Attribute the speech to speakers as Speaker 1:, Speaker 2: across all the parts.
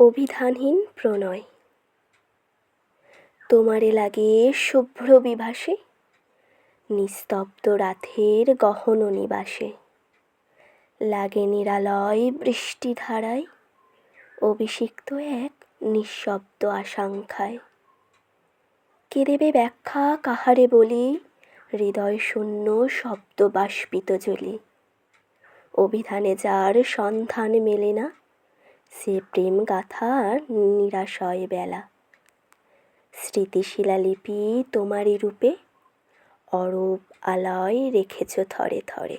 Speaker 1: অভিধানহীন প্রণয়। তোমারে লাগে শুভ্র বিভাসে, নিস্তব্ধ রাতের গহন নিবাসে। লাগে নিরালয় বৃষ্টিধারায়, অভিষিক্ত এক নিঃশব্দ আশঙ্কায়। কে দেবে ব্যাখ্যা কাহারে বলি, হৃদয় শূন্য শব্দ বাষ্পিত জলি। অভিধানে যার সন্ধান মেলে না, সে প্রেম গাথার নিরাশয় বেলা। স্মৃতিশিলালিপি তোমারই রূপে, অরূপ আলয় রেখেছ থরে থরে।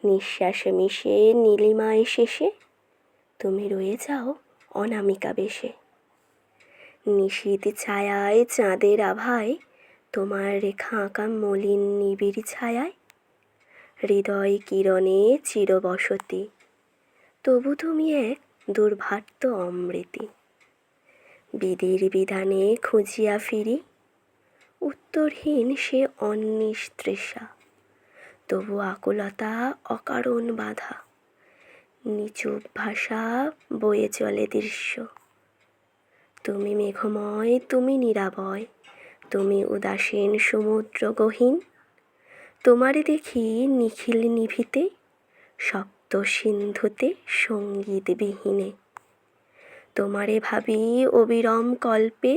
Speaker 1: নিঃশ্বাসে মিশে নীলিমায় শেষে, তুমি রয়ে যাও অনামিকা বেশে। নিশীথ ছায়ায় চাঁদের আভায়, তোমার রেখা আঁকা মলিন নিবিড় ছায়ায়। হৃদয় কিরণে চিরবসতি, তবু তুমি এক দুর্ভাট্য অমৃতি। বিধির বিধানে খুঁজিয়া ফিরি, উত্তরহীন সে অন্নিশ তৃষা। তবু আকুলতা অকারণ বাধা, নিচুপ ভাষা বয়ে চলে দৃশ্য। তুমি মেঘময়, তুমি নিরাবয়, তুমি উদাসীন সমুদ্র গহীন। তোমারে দেখি নিখিল নিভিতে, সপ্ত সিন্ধুতে সঙ্গীত বিহীনে। তোমারে ভাবি অবিরম কল্পে,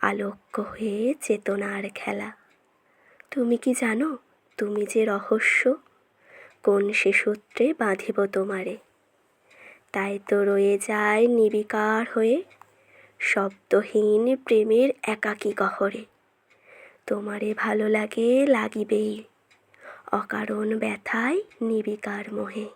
Speaker 1: আলোক্য হয়ে চেতনার খেলা। তুমি কি জানো তুমি যে রহস্য, কোন সে সূত্রে বাঁধিব তোমারে। তাই তো রয়ে যায় নির্বিকার হয়ে, শব্দহীন প্রেমের একাকী গহরে। তোমারে ভালো লাগে লাগিবেই, অকারণ ব্যথায় নির্বিকার মোহে।